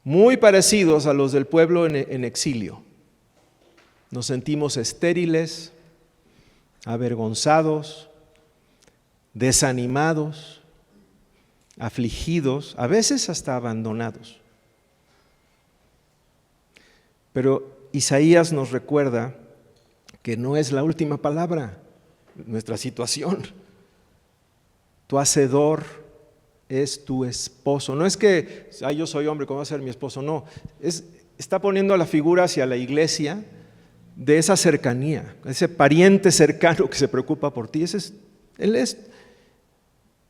muy parecidos a los del pueblo en exilio. Nos sentimos estériles, avergonzados, desanimados, afligidos, a veces hasta abandonados. Pero Isaías nos recuerda que no es la última palabra en nuestra situación. Tu hacedor es tu esposo. No es que yo soy hombre, ¿cómo va a ser mi esposo? No, está poniendo a la figura hacia la iglesia de esa cercanía, ese pariente cercano que se preocupa por ti. Él es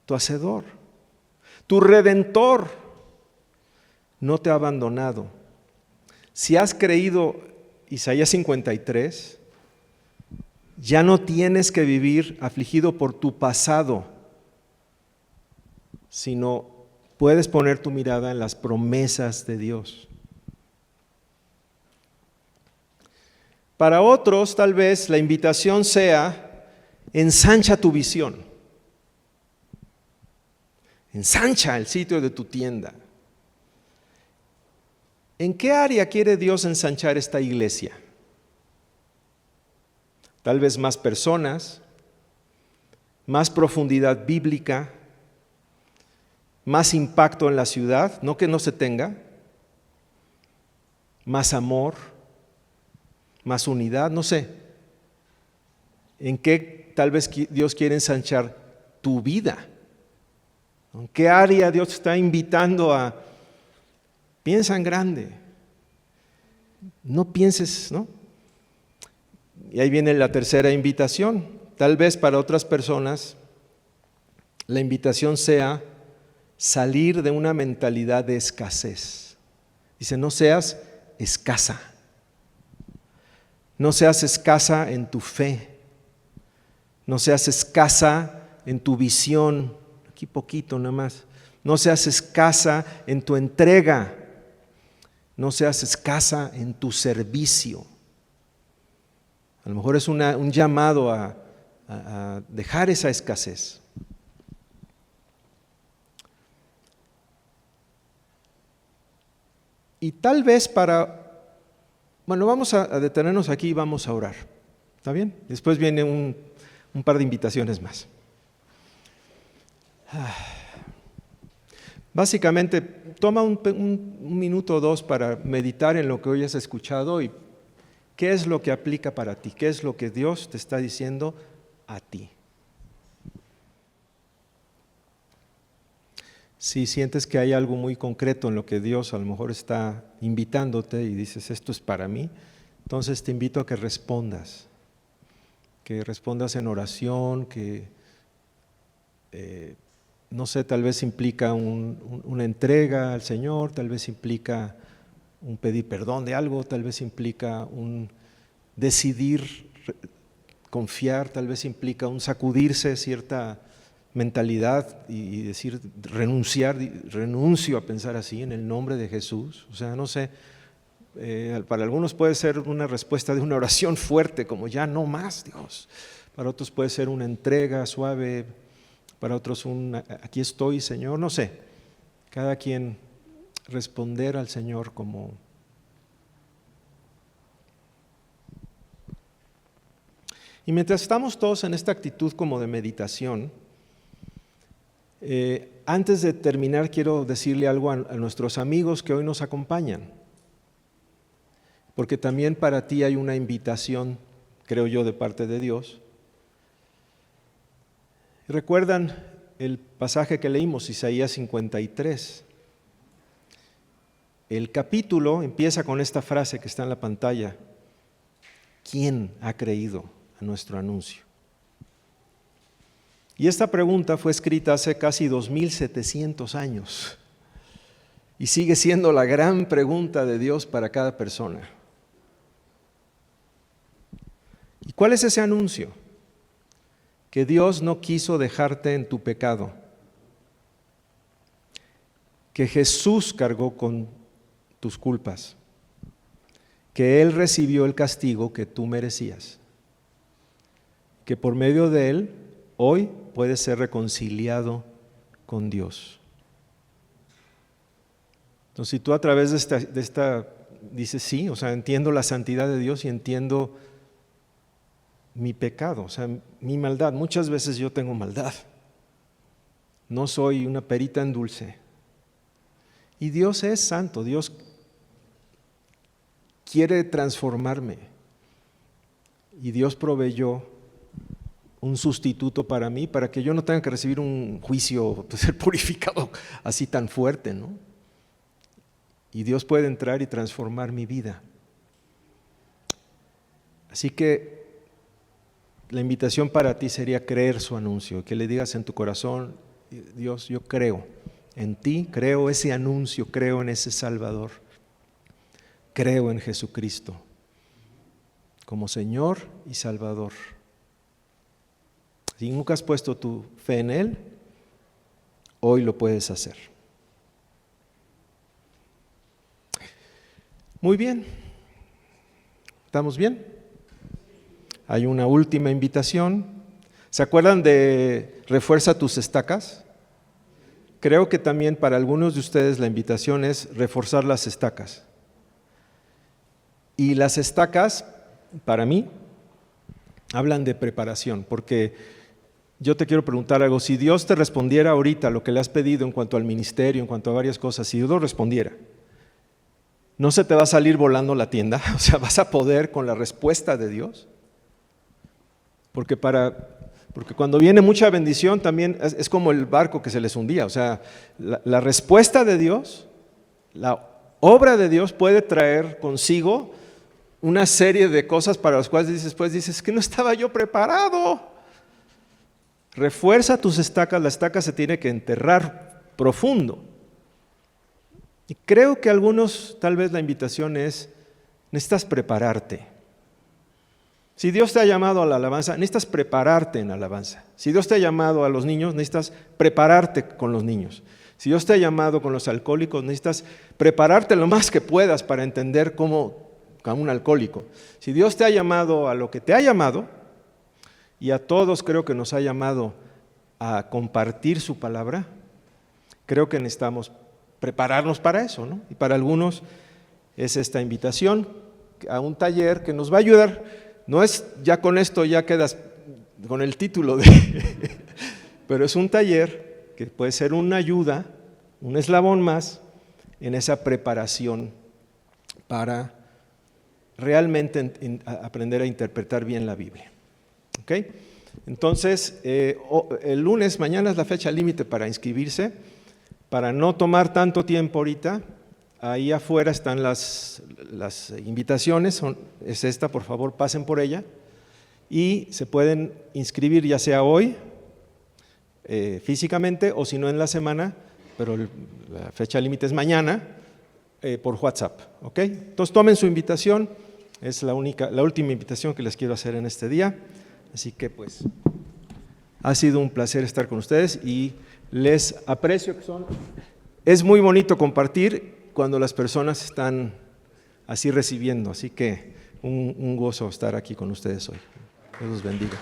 tu hacedor, tu redentor. No te ha abandonado. Si has creído Isaías 53, ya no tienes que vivir afligido por tu pasado, sino puedes poner tu mirada en las promesas de Dios. Para otros, tal vez la invitación sea: ensancha tu visión, ensancha el sitio de tu tienda. ¿En qué área quiere Dios ensanchar esta iglesia? Tal vez más personas, más profundidad bíblica, más impacto en la ciudad, no que no se tenga, más amor, más unidad, no sé. ¿En qué tal vez Dios quiere ensanchar tu vida? ¿En qué área Dios te está invitando a? Piensa en grande. No pienses, ¿no? Y ahí viene la tercera invitación. Tal vez para otras personas la invitación sea salir de una mentalidad de escasez. Dice, no seas escasa. No seas escasa en tu fe. No seas escasa en tu visión. Aquí poquito nada más. No seas escasa en tu entrega. No seas escasa en tu servicio. A lo mejor es un llamado a dejar esa escasez. Y tal vez vamos a detenernos aquí y vamos a orar. ¿Está bien? Después viene un par de invitaciones más. Básicamente, toma un minuto o dos para meditar en lo que hoy has escuchado y qué es lo que aplica para ti, qué es lo que Dios te está diciendo a ti. Si sientes que hay algo muy concreto en lo que Dios a lo mejor está invitándote y dices, esto es para mí, entonces te invito a que respondas en oración, que no sé, tal vez implica una entrega al Señor, tal vez implica un pedir perdón de algo, tal vez implica un decidir confiar, tal vez implica un sacudirse cierta mentalidad y decir renuncio a pensar así en el nombre de Jesús. O sea, no sé, para algunos puede ser una respuesta de una oración fuerte, como ya no más Dios. Para otros puede ser una entrega suave, para otros aquí estoy Señor, no sé. Cada quien responder al Señor como... Y mientras estamos todos en esta actitud como de meditación, antes de terminar quiero decirle algo a nuestros amigos que hoy nos acompañan. porque también para ti hay una invitación, creo yo, de parte de Dios. ¿Recuerdan el pasaje que leímos, Isaías 53? El capítulo empieza con esta frase que está en la pantalla: ¿quién ha creído a nuestro anuncio? Y esta pregunta fue escrita hace casi 2700 años y sigue siendo la gran pregunta de Dios para cada persona. ¿Y cuál es ese anuncio? Que Dios no quiso dejarte en tu pecado, que Jesús cargó con tus culpas, que Él recibió el castigo que tú merecías, que por medio de Él hoy puedes ser reconciliado con Dios. Entonces, si tú a través de esta dices sí, o sea, entiendo la santidad de Dios y entiendo mi pecado, o sea, mi maldad. Muchas veces yo tengo maldad. No soy una perita en dulce. Y Dios es santo, Dios quiere transformarme. Y Dios proveyó un sustituto para mí, para que yo no tenga que recibir un juicio, ser purificado así tan fuerte, ¿no? Y Dios puede entrar y transformar mi vida. Así que la invitación para ti sería creer su anuncio, que le digas en tu corazón: Dios, yo creo en ti, creo ese anuncio, creo en ese Salvador, creo en Jesucristo como Señor y Salvador. Si nunca has puesto tu fe en Él, hoy lo puedes hacer. Muy bien, ¿estamos bien? Hay una última invitación. ¿Se acuerdan de refuerza tus estacas? Creo que también para algunos de ustedes la invitación es reforzar las estacas. Y las estacas, para mí, hablan de preparación, porque yo te quiero preguntar algo. Si Dios te respondiera ahorita lo que le has pedido en cuanto al ministerio, en cuanto a varias cosas, si Dios lo respondiera, ¿no se te va a salir volando la tienda? O sea, ¿vas a poder con la respuesta de Dios? Porque cuando viene mucha bendición también es como el barco que se les hundía. O sea, la respuesta de Dios, la obra de Dios puede traer consigo una serie de cosas para las cuales dices que no estaba yo preparado. Refuerza tus estacas, la estaca se tiene que enterrar profundo. Y creo que algunos, tal vez la invitación es, necesitas prepararte. Si Dios te ha llamado a la alabanza, necesitas prepararte en alabanza. Si Dios te ha llamado a los niños, necesitas prepararte con los niños. Si Dios te ha llamado con los alcohólicos, necesitas prepararte lo más que puedas para entender cómo un alcohólico. Si Dios te ha llamado a lo que te ha llamado, y a todos creo que nos ha llamado a compartir su palabra, creo que necesitamos prepararnos para eso, ¿no? Y para algunos es esta invitación a un taller que nos va a ayudar. No es ya con esto ya quedas con el título pero es un taller que puede ser una ayuda, un eslabón más en esa preparación para realmente aprender a interpretar bien la Biblia. ¿Ok? Entonces, el lunes, mañana es la fecha límite para inscribirse. Para no tomar tanto tiempo ahorita, ahí afuera están las invitaciones, es esta, por favor pasen por ella y se pueden inscribir ya sea hoy físicamente o si no en la semana, pero la fecha límite es mañana por WhatsApp, ¿ok? Entonces tomen su invitación, es la última invitación que les quiero hacer en este día, así que pues ha sido un placer estar con ustedes y les aprecio que es muy bonito compartir cuando las personas están así recibiendo, así que un gozo estar aquí con ustedes hoy. Dios los bendiga.